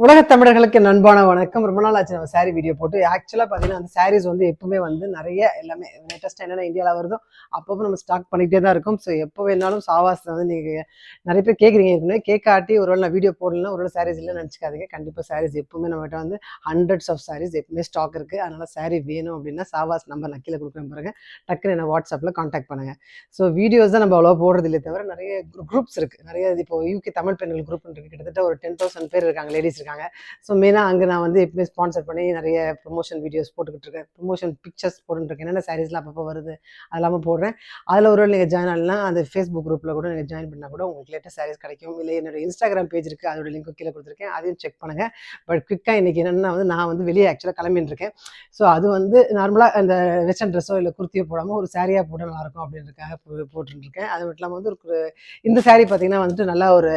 உலகத் தமிழர்களுக்கு அன்பான வணக்கம். ரொம்ப நாள் ஆச்சு நம்ம சாரீ வீடியோ போட்டு. ஆக்சுவலாக பார்த்தீங்கன்னா அந்த சாரீஸ் வந்து எப்பவுமே வந்து நிறைய எல்லாமே லேட்டஸ்ட்டாக என்னென்ன இந்தியாவில் வருதோ அப்பப்போ நம்ம ஸ்டாக் பண்ணிகிட்டே தான் இருக்கும். ஸோ எப்போ வேணாலும் சாவாஸில் வந்து நீங்கள் நிறைய பேர் கேட்குறீங்க, ஏற்கனவே கேட்காட்டி ஒருவேளை நான் வீடியோ போடலாம், ஒருவேளை சாரீஸ் இல்லைன்னு நினச்சிக்காதீங்க. கண்டிப்பாக சாரீஸ் எப்பவுமே நம்மகிட்ட வந்து ஹண்ட்ரட்ஸ் ஆஃப் சாரீஸ் எப்பவுமே ஸ்டாக் இருக்குது. அதனால் சாரீ வேணும் அப்படின்னா சாவாஸ் நம்பர் நான் கீழே கொடுக்குறேன் பாருங்க, டக்குன்னு என்ன வாட்ஸ்அப்பில் காண்டாக்ட் பண்ணுங்கள். ஸோ வீடியோஸ் தான் நம்ம அவ்வளோ போடுறது இல்லை, தவிர நிறைய குரூப்ஸ் இருக்குது. நிறைய இப்போ யூகே தமிழ் பெண்கள் குரூப் இருக்குது, கிட்டத்தட்ட ஒரு 10,000 பேர் இருக்காங்க, லேடிஸ் இருக்காங்க. ஸோ மெயினாக அங்கே நான் வந்து எப்பவுமே ஸ்பான்சர் பண்ணி நிறைய ப்ரொமோஷன் வீடியோஸ் போட்டுக்கிட்டு இருக்கேன், ப்ரொமோஷன் பிக்சர்ஸ் போட்டுருக்கேன். என்னென்ன சாரீஸ்லாம் அப்பப்போ வருது அது இல்லாமல் போடுறேன். அதில் ஒரு நீங்கள் ஜாயின் ஆகலாம், அந்த ஃபேஸ்புக் குரூப்பில் கூட நீங்கள் ஜாயின் பண்ணால் கூட உங்களுக்கு லேட்டஸ்ட் சாரீஸ் கிடைக்கும். இல்லை என்னோட இன்ஸ்டாகிராம் பேஜ் இருக்குது, அதோட லிங்க் கீழே கொடுத்துருக்கேன், அதையும் செக் பண்ணுங்கள். பட் குவிக்காக இன்றைக்கி என்னென்னா வந்து நான் வந்து வெளியே ஆக்சுவலாக கிளம்பின்னு இருக்கேன். ஸோ அது வந்து நார்மலாக அந்த வெஸ்டர்ன் ட்ரெஸ்ஸோ இல்லை குர்த்தியோ போடாமல் ஒரு சாரியாக போட நல்லாயிருக்கும் அப்படின்றதுக்காக போட்டுருக்கேன். அது மட்டும் இல்லாமல் வந்து ஒரு இந்த சாரீ பார்த்திங்கன்னா வந்துட்டு நல்லா ஒரு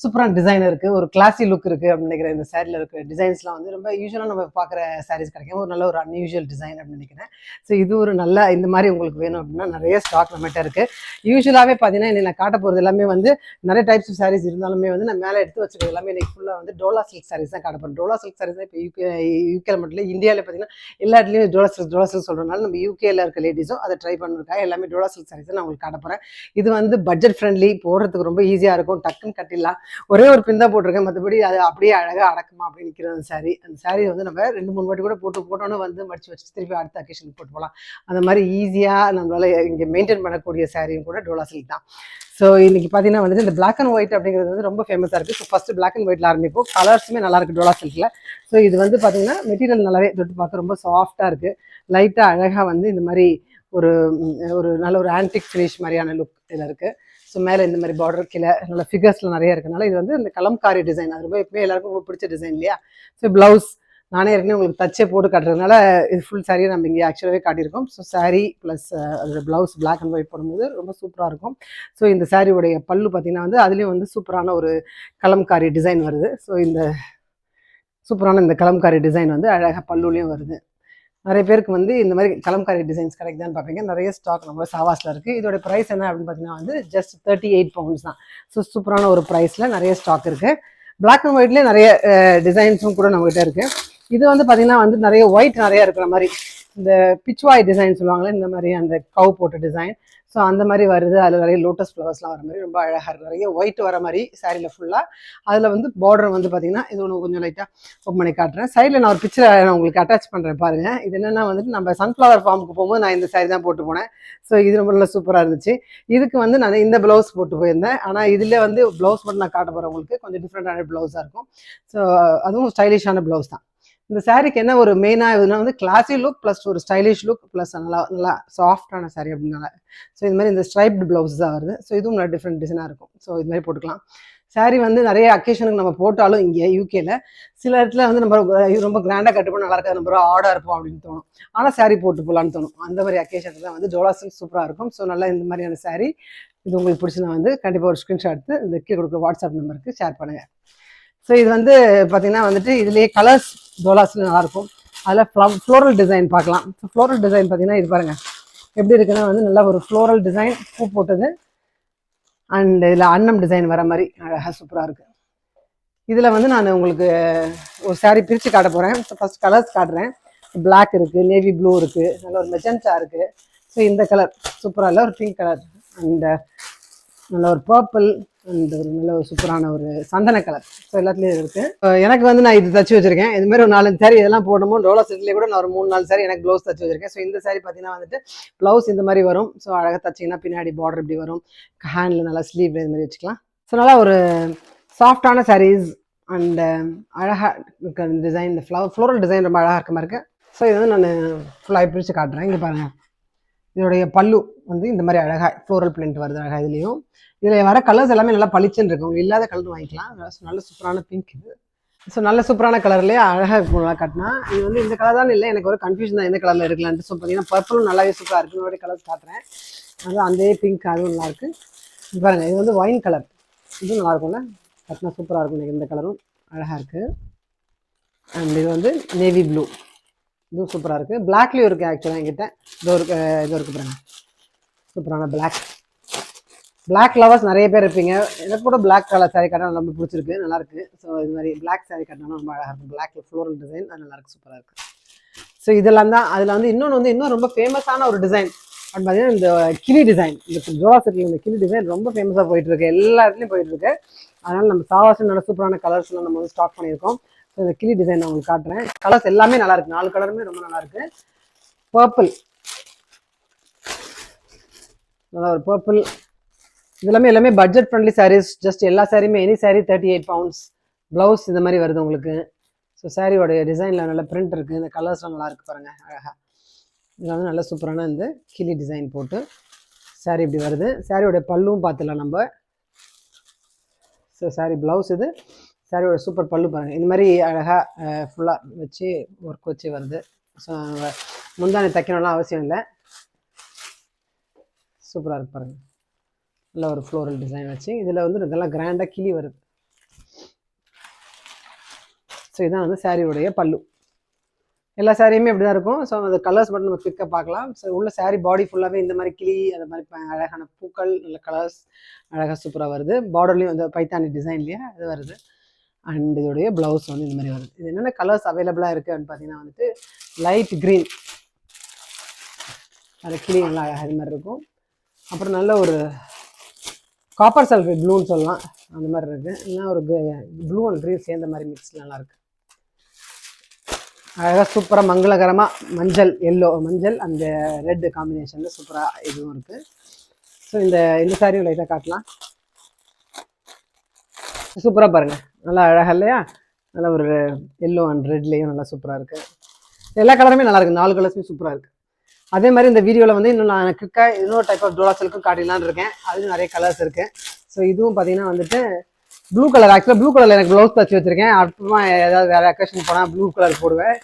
சூப்பரான டிசைன் இருக்குது, ஒரு கிளாஸி லுக் இருக்குது அப்படின்னு நினைக்கிறேன். இந்த சாரியில் இருக்கிற டிசைன்ஸ்லாம் வந்து ரொம்ப யூஸ்வலாக நம்ம பார்க்குற சாரீஸ் கிடைக்கும், ஒரு நல்ல ஒரு அன்யூஷுவல் டிசைன் அப்படின்னு நினைக்கிறேன். ஸோ இது ஒரு நல்ல இந்த மாதிரி உங்களுக்கு வேணும் அப்படின்னா நிறைய ஸ்டாக் நம்மகிட்ட இருக்குது. யூஸ்வலாகவே பார்த்தீங்கன்னா நான் காட்ட போகிறது எல்லாமே வந்து நிறைய டைப்ஸ் ஆஃப் சாரீஸ் இருந்தாலுமே வந்து நான் மேலே எடுத்து வச்சுருக்க எல்லாமே இன்றைக்கி ஃபுல்லாக வந்து டோலா சில்க் சாரீஸ் தான் காட்ட போகிறேன். டோலா சில்க் சாரீஸ் தான் இப்போ யூகேல மட்டும் இல்லை, இந்தியாவில் பார்த்தீங்கன்னா எல்லா இடத்துலையும் டோலா சில்க் சொல்கிறதுனால நம்ம யூகேல இருக்க லேடிஸும் அதை ட்ரை பண்ணிருக்காங்க. எல்லாமே டோலா சில்க் சாரீஸ் நான் உங்களுக்கு காட்ட போகிறேன். இது வந்து பட்ஜெட் ஃப்ரெண்ட்லி, போடுறதுக்கு ரொம்ப ஈஸியாக இருக்கும், டக்குன்னு கட்டிடலாம். ஒரே ஒரு பின் தான் போட்டிருக்கேன், மற்றபடி அது அப்படியே அழகாக அடக்குமா அப்படின்னு நிற்கிற அந்த சாரீ. அந்த சாரீ வந்து நம்ம 2-3 வாட்டி கூட போட்டோன்னு வந்து மடிச்சு வச்சு திருப்பி அடுத்த அக்கேஷனுக்கு போட்டு போகலாம். அந்த மாதிரி ஈஸியாக நம்மளால் இங்கே மெயின்டைன் பண்ணக்கூடிய சாரியும் கூட டோலா சில்க் தான். ஸோ இன்றைக்கி பார்த்தீங்கன்னா வந்துட்டு இந்த பிளாக் அண்ட் ஒயிட் அப்படிங்கிறது வந்து ரொம்ப ஃபேமஸாக இருக்குது. ஸோ ஃபஸ்ட்டு பிளாக் அண்ட் ஒயிட்டில் ஆரம்பிப்போம். கலர்ஸுமே நல்லாயிருக்கு டோலா சில்கில். ஸோ இது வந்து பார்த்திங்கன்னா மெட்டீரியல் நல்லாவே தொட்டு பார்க்க ரொம்ப சாஃப்டாக இருக்குது, லைட்டாக அழகாக வந்து இந்த மாதிரி ஒரு நல்ல ஒரு ஆன்டிக் ஃபினிஷ் மாதிரியான லுக் இதில் இருக்குது. ஸோ மேலே இந்த மாதிரி பார்டர் கீழே நல்ல ஃபிகர்ஸில் நிறைய இருக்கனால இது வந்து இந்த கலம்காரி டிசைன், அது ரொம்ப எப்பவுமே எல்லாருக்கும் ரொம்ப பிடிச்ச டிசைன் இல்லையா. ஸோ ப்ளவுஸ் நானே ஏற்கனவே உங்களுக்கு தச்சே போட்டு காட்டுறதுனால இது ஃபுல் சாரியை நம்ம இங்கே ஆக்சுவலாகவே காட்டியிருக்கோம். ஸோ சாரீ ப்ளஸ் அதோட ப்ளவுஸ் பிளாக் அண்ட் ஒயிட் போடும்போது ரொம்ப சூப்பராக இருக்கும். ஸோ இந்த சாரியோடைய பல்லு பார்த்திங்கன்னா வந்து அதுலேயும் வந்து சூப்பரான ஒரு கலம்காரி டிசைன் வருது. ஸோ இந்த சூப்பரான இந்த கலம்காரி டிசைன் வந்து அழகாக பல்லுலேயும் வருது. நிறைய பேருக்கு வந்து இந்த மாதிரி கலம்காரி டிசைன்ஸ் கிடைக்குதான்னு பார்ப்பீங்க. நிறைய ஸ்டாக் நம்ம சாவாஸில் இருக்குது. இதோட ப்ரைஸ் என்ன அப்படின்னு பார்த்தீங்கன்னா வந்து ஜஸ்ட் 38 பவுண்ட்ஸ் தான். ஸோ சூப்பரான ஒரு ப்ரைஸில் நிறைய ஸ்டாக் இருக்குது. பிளாக் அண்ட் ஒயிட்லேயே நிறைய டிசைன்ஸும் கூட நம்மகிட்ட இருக்குது. இது வந்து பார்த்திங்கன்னா வந்து நிறைய ஒயிட் நிறைய இருக்கிற மாதிரி இந்த பிச்வாய் டிசைன் சொல்லுவாங்களே, இந்த மாதிரி அந்த கவு போட்ட டிசைன். ஸோ அந்த மாதிரி வருது. அதில் நிறைய லோட்டஸ் ஃப்ளவர்ஸ்லாம் வர மாதிரி ரொம்ப அழகாக இருக்குது. நிறைய ஒயிட் வர மாதிரி சாரியில் ஃபுல்லாக. அதில் வந்து பார்டர் வந்து பார்த்திங்கன்னா இது ஒன்று கொஞ்சம் லைட்டாக ஓப்பன் பண்ணி காட்டுறேன். சைடில் நான் ஒரு பிக்சர் நான் உங்களுக்கு அட்டாச் பண்ணுறேன் பாருங்கள். இது என்னென்னா வந்துட்டு நம்ம சன்ஃப்ளவர் ஃபார்முக்கு போகும்போது நான் இந்த சாரி தான் போட்டு போனேன். ஸோ இது ரொம்ப நல்லா சூப்பராக இருந்துச்சு. இதுக்கு வந்து நான் இந்த ப்ளவுஸ் போட்டு போயிருந்தேன். ஆனால் இதில் வந்து ப்ளவுஸ் மட்டும் நான் காட்ட போகிறேன் உங்களுக்கு, கொஞ்சம் டிஃப்ரெண்ட்டான ப்ளவுஸாக இருக்கும். ஸோ அதுவும் ஸ்டைலிஷான ப்ளவுஸ் தான். இந்த சாரிக்கு என்ன ஒரு மெயினாக இதுனா வந்து கிளாசி லுக் ப்ளஸ் ஒரு ஸ்டைலிஷ் லுக் ப்ளஸ் நல்லா சாஃப்டான சாரி அப்படின்னால. ஸோ இது மாதிரி இந்த ஸ்ட்ரைப்டு ப்ளவுஸ் தான் வருது. ஸோ இதுவும் நல்லா டிஃப்ரெண்ட் டிசைனாக இருக்கும். ஸோ இது மாதிரி போட்டுக்கலாம். சாரி வந்து நிறைய அக்கேஷனுக்கு நம்ம போட்டாலும் இங்கே யூகேல சில இடத்துல வந்து நம்ம ரொம்ப கிராண்டாக கட்டுப்போம், நல்லா இருக்காது, நம்ம ஆடாக இருப்போம் அப்படின்னு தோணும். ஆனால் சாரி போட்டு போகலான்னு தோணும். அந்த மாதிரி அக்கேஷனுக்கு தான் வந்து டோலா சில்க் சூப்பராக இருக்கும். ஸோ நல்லா இந்த மாதிரியான சாரி இது உங்களுக்கு பிடிச்சினா வந்து கண்டிப்பாக ஒரு ஸ்க்ரீன்ஷாட் எடுத்து இந்த கீழே கொடுக்குற வாட்ஸ்அப் நம்பருக்கு ஷேர் பண்ணுங்கள். ஸோ இது வந்து பார்த்திங்கன்னா வந்துட்டு இதுலேயே கலர்ஸ் டோலாஸில் நல்லாயிருக்கும். அதில் ஃப்ளோரல் டிசைன் பார்க்கலாம். ஸோ ஃப்ளோரல் டிசைன் பார்த்திங்கன்னா இது பாருங்கள் எப்படி இருக்குன்னா வந்து நல்லா ஒரு ஃப்ளோரல் டிசைன் பூ போட்டது அண்ட் இதில் அன்னம் டிசைன் வர மாதிரி அழகாக சூப்பராக இருக்குது. இதில் வந்து நான் உங்களுக்கு ஒரு சாரீ பிரித்து காட்ட போகிறேன். ஸோ ஃபஸ்ட் கலர்ஸ் காட்டுறேன். பிளாக் இருக்குது, நேவி ப்ளூ இருக்குது, நல்ல ஒரு மெஜெண்டா இருக்குது. ஸோ இந்த கலர் சூப்பராக இல்லை, ஒரு பிங்க் கலர் அண்ட் நல்ல ஒரு பர்பிள் அண்ட் ஒரு நல்ல ஒரு சூப்பரான ஒரு சந்தன கலர். ஸோ எல்லாத்துலேயும் இருக்குது. எனக்கு வந்து நான் இது தச்சு வச்சுருக்கேன். இதுமாதிரி ஒரு 4 சாரி இதெல்லாம் போடணும். டோலா சில்க்லேயே கூட நான் ஒரு 3-4 சாரி எனக்கு ப்ளவுஸ் தச்சு வச்சுருக்கேன். ஸோ இந்த சாரி பார்த்தீங்கன்னா வந்துட்டு ப்ளவுஸ் இந்த மாதிரி வரும். ஸோ அழகாக தச்சிங்கன்னா பின்னாடி பார்டர் இப்படி வரும், ஹேண்டில் நல்லா ஸ்லீவ் இது மாதிரி வச்சுக்கலாம். ஸோ நல்லா ஒரு சாஃப்டான சாரீஸ் அண்ட் அழகாக இருக்க டிசைன், இந்த ஃப்ளோரல் டிசைன் ரொம்ப அழகாக இருக்க மாதிரி இருக்குது. ஸோ இது வந்து நான் ஃபுல்லாக பிரித்து காட்டுறேன். இங்கே பாருங்கள், இதோடைய பல்லு வந்து இந்த மாதிரி அழகாக ஃப்ளோரல் பிரிண்ட் வருது அழகாக. இதுலேயும் இதில் வர கலர்ஸ் எல்லாமே நல்லா பளிச்சுன்னு இருக்கும். இல்லாத கலர் வாங்கிக்கலாம். நல்ல சூப்பரான பிங்க் இது. ஸோ நல்ல சூப்பரான கலர்லேயே அழகாக இருக்கும். நல்லா கட்டினா இது வந்து இந்த கலர் தான் இல்லை, எனக்கு ஒரு கன்ஃபியூஷன் தான் எந்த கலரில் இருக்கலான்ட்டு. ஸோ பார்த்தீங்கன்னா பர்பிளும் நல்லாவே சூப்பராக இருக்குது. என்னோடய கலர்ஸ் காட்டுறேன். அதுவும் அந்த பிங்க் அதுவும் நல்லாயிருக்கு. பாருங்கள், இது வந்து ஒயின் கலர், இதுவும் நல்லாயிருக்கும்ல, கட்டினா சூப்பராக இருக்கும். எனக்கு இந்த கலரும் அழகாக இருக்குது. அண்ட் இது வந்து நேவி ப்ளூ, இதுவும் சூப்பராக இருக்குது. பிளாக்லேயும் இருக்குது ஆக்சுவலாக என்கிட்ட. இது இருக்குது பாருங்கள், சூப்பரான பிளாக். பிளாக் லவர்ஸ் நிறைய பேர் இருப்பீங்க. எனக்கு கூட பிளாக் கலர் சாரீ கட்டினா ரொம்ப பிடிச்சிருக்கு, நல்லா இருக்கு. ஸோ இது மாதிரி பிளாக் சாரீ கட்டினா ரொம்ப அழகாக இருக்கும். பிளாக்ல ஃப்ளோரல் டிசைன் அது நல்லா இருக்கு, சூப்பராக இருக்கு. ஸோ இதெல்லாம் தான். அதில் வந்து இன்னும் ரொம்ப ஃபேமஸான ஒரு டிசைன் அப்படின்னு பார்த்தீங்கன்னா இந்த கிளி டிசைன். இந்த ஜோலா செட்டில் இந்த கிளி டிசைன் ரொம்ப ஃபேமஸாக போயிட்டு இருக்கு, எல்லா இடத்துலையும் போயிட்டு இருக்கு. அதனால நம்ம சாவாசம் நல்ல சூப்பரான கலர்ஸ்லாம் நம்ம வந்து ஸ்டாக் பண்ணியிருக்கோம். ஸோ இந்த கிளி டிசைன் நான் உங்களுக்கு காட்டுறேன். கலர்ஸ் எல்லாமே நல்லா இருக்கு, 4 கலருமே ரொம்ப நல்லா இருக்கு. பர்பிள், நல்லா ஒரு பர்பிள். எல்லாமே பட்ஜெட் ஃப்ரெண்ட்லி சாரீஸ். ஜஸ்ட் எல்லா சாரியுமே எனி சாரீ 38 pounds. ப்ளவுஸ் இந்த மாதிரி வருது உங்களுக்கு. ஸோ சாரியோட டிசைனில் நல்ல பிரிண்ட் இருக்குது. இந்த கலர்ஸ்லாம் நல்லா இருக்கு பாருங்கள், அழகாக. இதில் வந்து நல்ல சூப்பரான இந்த கிளி டிசைன் போட்டு சாரீ இப்படி வருது. சாரியோட பல்லுவும் பார்த்துலாம் நம்ம. ஸோ சாரீ ப்ளவுஸ் இது. சாரியோட சூப்பர் பல்லு பாருங்கள், இந்த மாதிரி அழகாக ஃபுல்லாக வச்சு ஒர்க் வச்சு வருது. ஸோ முந்தானி தைக்கணும்லாம் அவசியம் இல்லை, சூப்பராக இருக்கு பாருங்கள். நல்ல ஒரு ஃப்ளோரல் டிசைன் வச்சு இதில் வந்து நல்லா கிராண்டாக கிளி வருது. ஸோ இதான் வந்து சாரியோடைய பல்லு. எல்லா சாரியுமே இப்படி தான் இருக்கும். ஸோ அந்த கலர்ஸ் மட்டும் நம்ம குவிக்காக பார்க்கலாம். ஸோ உள்ள சாரீ பாடி ஃபுல்லாகவே இந்த மாதிரி கிளி, அந்த மாதிரி அழகான பூக்கள், நல்ல கலர்ஸ் அழகாக சூப்பராக வருது. பார்டர்லேயும் வந்து பைத்தானி டிசைன்லேயே அது வருது. அண்ட் இதோடைய ப்ளவுஸ் வந்து இந்த மாதிரி வருது. இது என்னென்ன கலர்ஸ் அவைலபிளாக இருக்குது அப்படின்னு பார்த்தீங்கன்னா வந்துட்டு லைட் க்ரீன், அது கிளி நல்லா அழகாக இது மாதிரி இருக்கும். அப்புறம் நல்ல ஒரு காப்பர் சல்ஃபேட் ப்ளூன்னு சொல்லலாம், அந்த மாதிரி இருக்குது. இல்லைன்னா ஒரு ப்ளூ அண்ட் க்ரீன் சேர்ந்த மாதிரி மிக்ஸ் நல்லாயிருக்கு. அழகாக சூப்பராக மங்களகரமாக மஞ்சள் மஞ்சள் அந்த ரெட் காம்பினேஷனில் சூப்பராக இதுவும் இருக்குது. ஸோ இந்த சாரியும் லைட்டாக காட்டலாம். சூப்பராக பாருங்கள், நல்லா அழகாக இல்லையா? நல்லா ஒரு எல்லோ அண்ட் ரெட்லேயும் நல்லா சூப்பராக இருக்குது. எல்லா கலருமே நல்லாயிருக்கு, 4 கலர்ஸுமே சூப்பராக இருக்குது. அதே மாதிரி இந்த வீடியோவில் வந்து இன்னும் நான் குயிக்காக இன்னொரு டைப் ஆஃப் டோலா சில்க்கும் காட்டிடலான்னு இருக்கேன். அதுவும் நிறைய கலர்ஸ் இருக்குது. ஸோ இதுவும் பார்த்தீங்கன்னா வந்துட்டு ப்ளூ கலர். ஆக்சுவலாக ப்ளூ கலரில் எனக்கு ப்ளவுஸ் தச்சு வச்சுருக்கேன். அப்புறமா ஏதாவது வேறு அக்கேஷன் போனால் ப்ளூ கலர் போடுவேன்.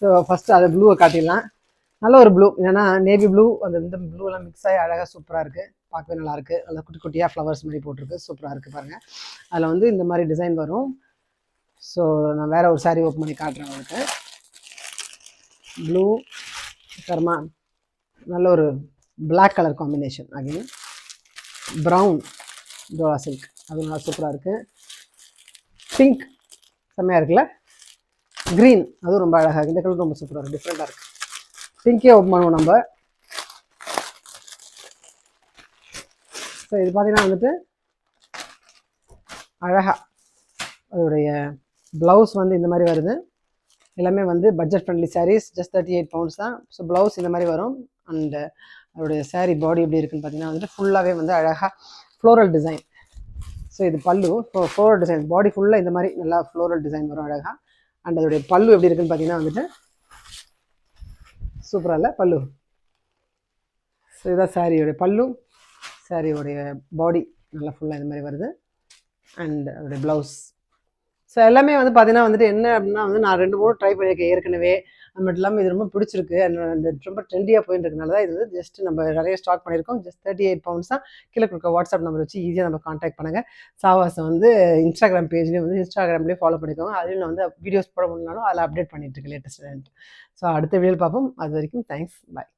ஸோ ஃபஸ்ட்டு அதை ப்ளூவை காட்டிடலாம். நல்ல ஒரு ப்ளூ, ஏன்னா நேவி ப்ளூ இந்த ப்ளூலாம் மிக்ஸ் ஆகி அழகாக சூப்பராக இருக்குது, பார்க்கவே நல்லாயிருக்கு. அதில் குட்டி குட்டியாக ஃப்ளவர்ஸ் மாதிரி போட்டிருக்கு, சூப்பராக இருக்குது பாருங்கள். அதில் வந்து இந்த மாதிரி டிசைன் வரும். ஸோ நான் வேறு ஒரு சாரீ ஓப்பன் பண்ணி காட்டுறேன் உங்களுக்கு. ப்ளூ கர்மா, நல்ல ஒரு black colour combination. Again brown டோலா சில்க், அது நல்லா சூப்பராக இருக்குது. பிங்க் செம்மையாக இருக்குல்ல? க்ரீன், அதுவும் ரொம்ப அழகாக இருக்குது. இந்த கலர் ரொம்ப சூப்பராக இருக்குது, டிஃப்ரெண்ட்டாக இருக்குது. பிங்கே ஓப்பன் பண்ணுவோம் நம்ம. ஸோ இது பார்த்தீங்கன்னா வந்துட்டு அழகாக அதோடைய ப்ளவுஸ் வந்து இந்த மாதிரி வருது. எல்லாமே வந்து budget friendly sarees, just 38 pounds தான். ஸோ ப்ளவுஸ் இந்த மாதிரி வரும். அண்ட் அதோடைய சாரீ பாடி எப்படி இருக்குன்னு பார்த்தீங்கன்னா வந்துட்டு ஃபுல்லாகவே வந்து அழகாக ஃப்ளோரல் டிசைன். ஸோ இது பல்லு, ஃப்ளோரல் டிசைன் பாடி ஃபுல்லாக இந்த மாதிரி நல்லா ஃப்ளோரல் டிசைன் வரும் அழகாக. அண்ட் அதோடைய பல்லு எப்படி இருக்குன்னு பார்த்தீங்கன்னா வந்துட்டு சூப்பராக இல்லை பல்லு? ஸோ இதுதான் சாரியோடைய பல்லு. சாரியோடைய பாடி நல்லா ஃபுல்லாக இந்த மாதிரி வருது. அண்ட் அதோடைய ப்ளவுஸ். ஸோ எல்லாமே வந்து பார்த்தீங்கன்னா வந்துட்டு என்ன அப்படின்னா வந்து நான் 2-3 ட்ரை பண்ணியிருக்கேன் ஏற்கனவே. அது மட்டும் இல்லாமல் இது ரொம்ப பிடிச்சிருக்கு. அந்த ரொம்ப ட்ரெண்டியாக போயிட்டு இருக்கனால தான் இது வந்து ஜஸ்ட் நம்ம நிறைய ஸ்டாக் பண்ணியிருக்கோம். ஜஸ்ட் 38 pounds தான். கீழே கொடுக்க வாட்ஸ்அப் நம்பர் வச்சு ஈஸியாக நம்ம கான்டாக்ட் பண்ணுங்கள். சாவாசம் வந்து இன்ஸ்டாகிராம் பேஜ்லேயும் வந்து இன்ஸ்டாகிராம்லேயே ஃபாலோ பண்ணிக்கோங்க. அதுலேயும் நான் வந்து வீடியோஸ் போட முடியலனாலும் அதில் அப்டேட் பண்ணிட்டு இருக்கேன் லேட்டஸ்ட். ஸோ அடுத்த வீடியோவில் பார்ப்போம். அது வரைக்கும் தேங்க்ஸ், பாய்.